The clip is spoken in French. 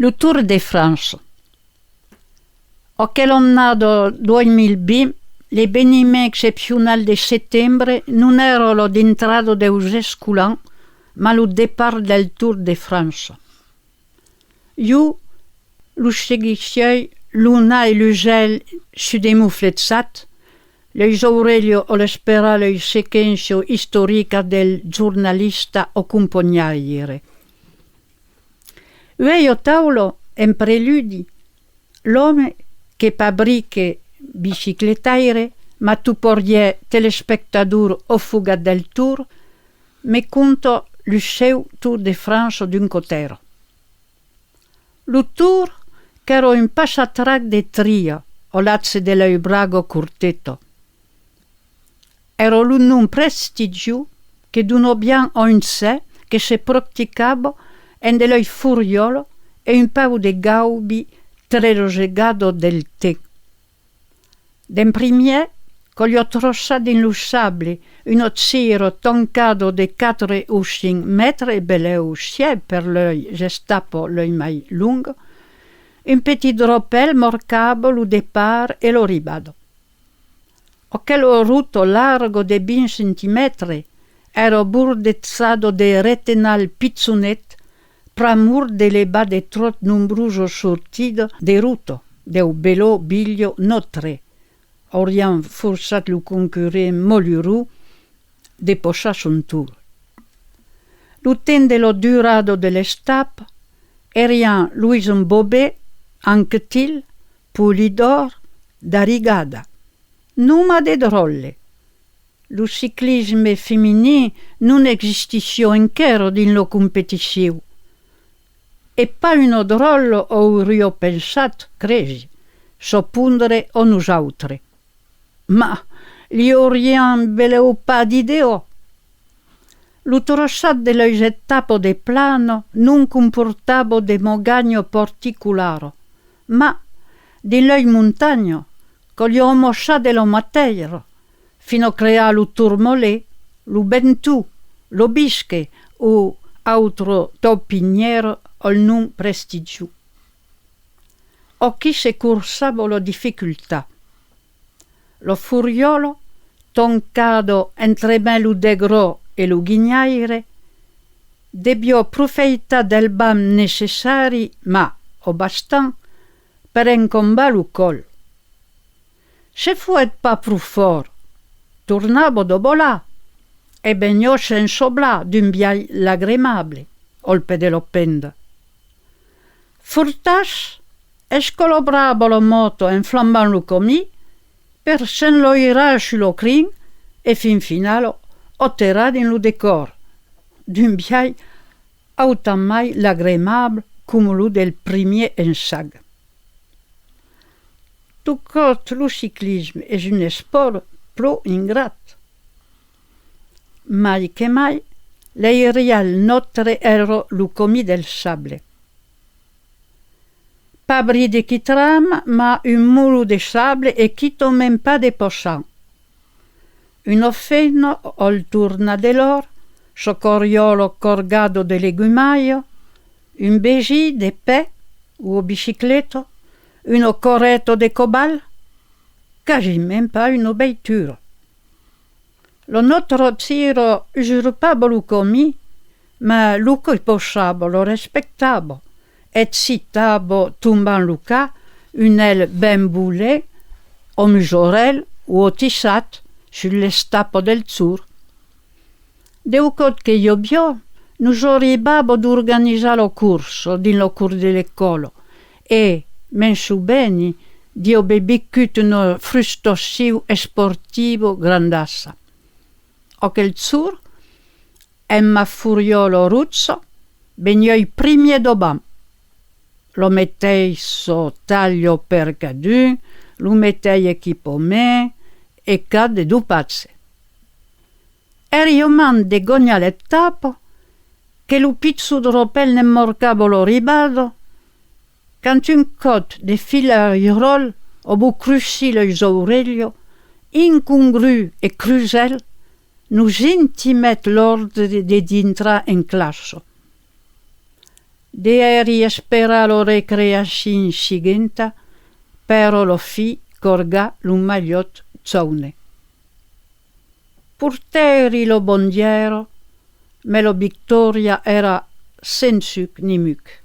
Il Tour de France. Nell'anno 2020, l'avvenimento eccezionale di settembre non era l'entrata dei scolani, ma il départ del Tour de France. Io lo seguisco l'una e l'ugel su dei muflezzati, le Aurelio o l'espera la sequenza storica del giornalista o compagniere. Ueio taulo in preludi, l'uomo che fabbrica biciclettaire, ma tu porgie telespectatori o fuga del Tour, me conto il seu Tour de France d'un cotero. Lo Tour, che era un passatrac de tria, o lazze dello brago curtetto. Era un nome prestigio che d'un bien un sé che se praticava en dello furiolo e un paio de gaubi trelosegado del tè. Den premier, con gli trossati in lo sable, uno ciro toncato de 4 o 5 metri e beleu sia per l'œil gestapo l'œil mai lungo, un petit droppel morcavo lo départ e lo ribado. Quello ruto largo de 20 centimetri era burdezzato de retenal pizzonet pramur delle bade trot numbroso sortido de ruto, deu bello biglio notre. Orian forçat lo concurrent Moluru de posar son tour. Lo ten de lo durado de l'estap, erian Louison Bobet, Anquetil, Polidor, Darigada. Numa de drolle. Lo ciclisme feminin non existisce ancora in lo competizione. E pas uno drollo aureo pensat, cresi, soppondere o nosaltre. Ma li auriam beleu pas d'ideo. Lo trossat de lo etapo de plano non comportava de mogagno particularo, ma di l'oi montagno, con gli omoscià dello mateiro, fino a creare lo Tourmalet, lo Bentù, lo Bische o altro topiniero al non prestigio. O chi se cursava la difficoltà. Lo furiolo, toncado entre me lo degro e lo ghignaire, debbio approfittare del bam necessari, ma o bastant, per incombar lo col. Se fuet pas più fort, tornavo dopo là, e begnò senza bla d'un biai lagremable, olpe dello penda. Furtas, escolobravo la moto inflammando lo comì, per s'enloirare sullo crin e fin finalo otterrare in lo decor, d'un biai autamai lagremable come lo del premier ensag. Tucot lo ciclisme è un sport pro ingrat. Mai che mai, l'aireal notre ero lo comì del sable. Pas bris de kitram, ma un muro de sable e quito même pas de pochant. Un offeno al turna dell'or, socoriolo corgado de legumaio, un bégi de pe o bicicletto, uno corretto de cobal, quasi même pas une obeitura. Lo nostro ziro usurpava lo comì, ma lo che posavo lo rispettavo, e citavo tumban lo ca, un el ben boulé, o misorel o tissat sulle stappe del Zur. Deu cot che io bio, nos arrivavo ad organizzare lo corso din lo cur dell'ecolo e, mensu bene, di obebicut uno frustossivo e sportivo grandassa. O che il Zur, emma furiolo ruzzo, begnò i primi dobam. Lo mettei so taglio per cadun, lo mettei equipo me e cade du pazze. Eri io man de gogna l'etapo, che lo pizzo dropel ne morcavo lo ribado, quand un cot de filairol o bu cruci lo Aurelio, incongru e crusel, nous intimet l'ordre de dintra in classo. Deeri spera lo recreacin sigenta, però lo fi corga l'un magliot zaune. Purteri lo bondiero, me lo Victoria era sen suc ni muc.